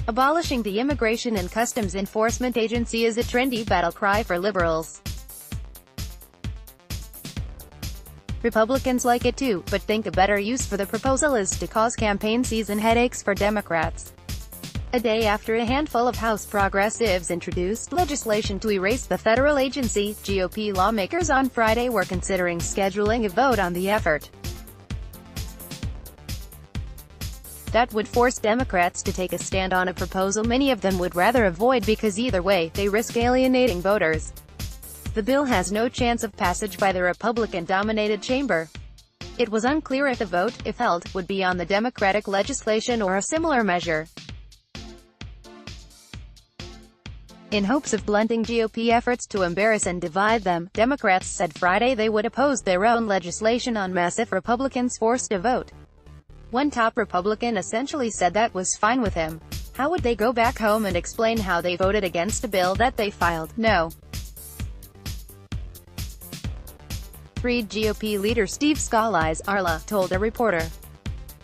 Abolishing the Immigration and Customs Enforcement Agency is a trendy battle cry for liberals. Republicans like it too, but think a better use for the proposal is to cause campaign season headaches for Democrats. A day after a handful of House progressives introduced legislation to erase the federal agency, GOP lawmakers on Friday were considering scheduling a vote on the effort. That would force Democrats to take a stand on a proposal many of them would rather avoid because either way, they risk alienating voters. The bill has no chance of passage by the Republican-dominated chamber. It was unclear if the vote, if held, would be on the Democratic legislation or a similar measure. In hopes of blunting GOP efforts to embarrass and divide them, Democrats said Friday they would oppose their own legislation en masse if Republicans forced a vote. One top Republican essentially said that was fine with him. How would they go back home and explain how they voted against a bill that they filed? No. 3 GOP leader Steve Scalise, Arla, told a reporter.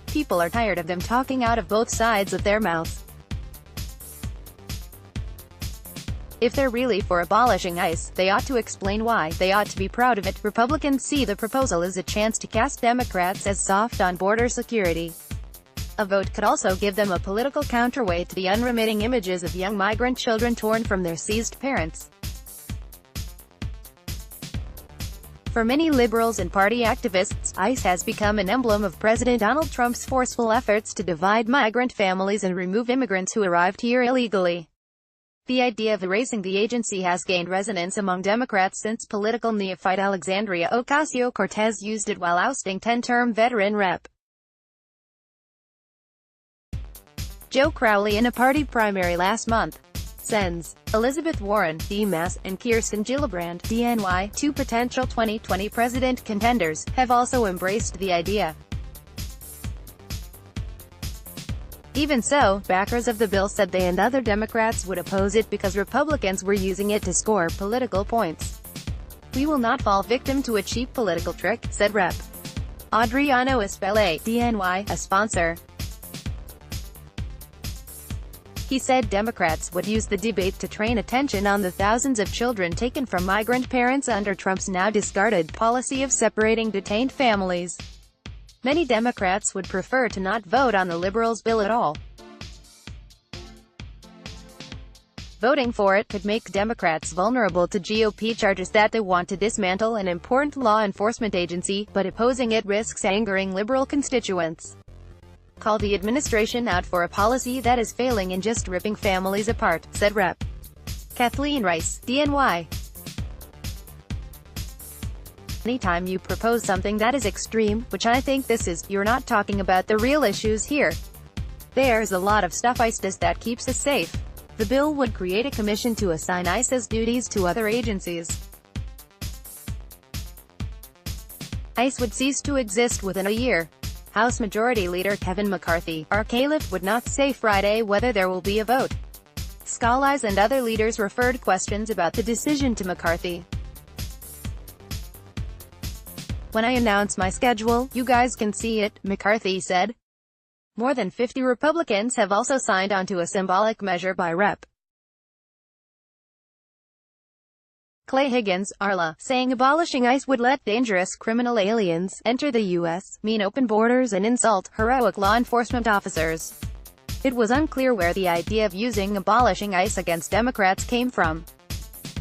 People are tired of them talking out of both sides of their mouth. If they're really for abolishing ICE, they ought to explain why. They ought to be proud of it. Republicans see the proposal as a chance to cast Democrats as soft on border security. A vote could also give them a political counterweight to the unremitting images of young migrant children torn from their seized parents. For many liberals and party activists, ICE has become an emblem of President Donald Trump's forceful efforts to divide migrant families and remove immigrants who arrived here illegally. The idea of erasing the agency has gained resonance among Democrats since political neophyte Alexandria Ocasio-Cortez used it while ousting 10-term veteran Rep. Joe Crowley in a party primary last month. Sens. Elizabeth Warren, DMAS, and Kirsten Gillibrand, DNY, 2 potential 2020 president contenders, have also embraced the idea. Even so, backers of the bill said they and other Democrats would oppose it because Republicans were using it to score political points. We will not fall victim to a cheap political trick, said Rep. Adriano Espelay, DNY, a sponsor. He said Democrats would use the debate to train attention on the thousands of children taken from migrant parents under Trump's now discarded policy of separating detained families. Many Democrats would prefer to not vote on the liberals' bill at all. Voting for it could make Democrats vulnerable to GOP charges that they want to dismantle an important law enforcement agency, but opposing it risks angering liberal constituents. Call the administration out for a policy that is failing and just ripping families apart, said Rep. Kathleen Rice, DNY. Anytime you propose something that is extreme, which I think this is, you're not talking about the real issues here. There's a lot of stuff ICE does that keeps us safe. The bill would create a commission to assign ICE's duties to other agencies. ICE would cease to exist within a year. House Majority Leader Kevin McCarthy, our caliph, would not say Friday whether there will be a vote. Scalise and other leaders referred questions about the decision to McCarthy. When I announce my schedule, you guys can see it, McCarthy said. More than 50 Republicans have also signed on to a symbolic measure by Rep. Clay Higgins, Arla, saying abolishing ICE would let dangerous criminal aliens enter the U.S., mean open borders and insult heroic law enforcement officers. It was unclear where the idea of using abolishing ICE against Democrats came from.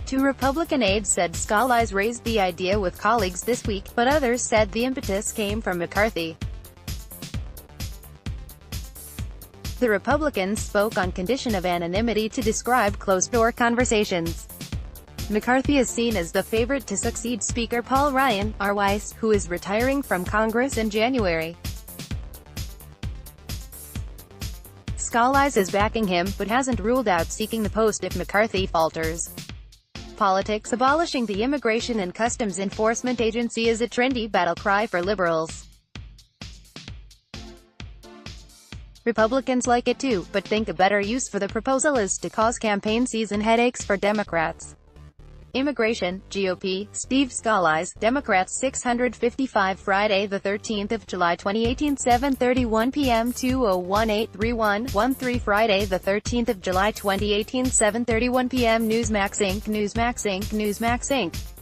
2 Republican aides said Scalise raised the idea with colleagues this week, but others said the impetus came from McCarthy. The Republicans spoke on condition of anonymity to describe closed-door conversations. McCarthy is seen as the favorite to succeed Speaker Paul Ryan, R. who is retiring from Congress in January. Scalise is backing him, but hasn't ruled out seeking the post if McCarthy falters. Politics. Abolishing the Immigration and Customs Enforcement Agency is a trendy battle cry for liberals. Republicans like it too, but think a better use for the proposal is to cause campaign season headaches for Democrats. Immigration, GOP, Steve Scalise, Democrats 655 Friday the 13th of July 2018 7:31 p.m. 201-831-13 Friday the 13th of July 2018 7:31 p.m. Newsmax Inc.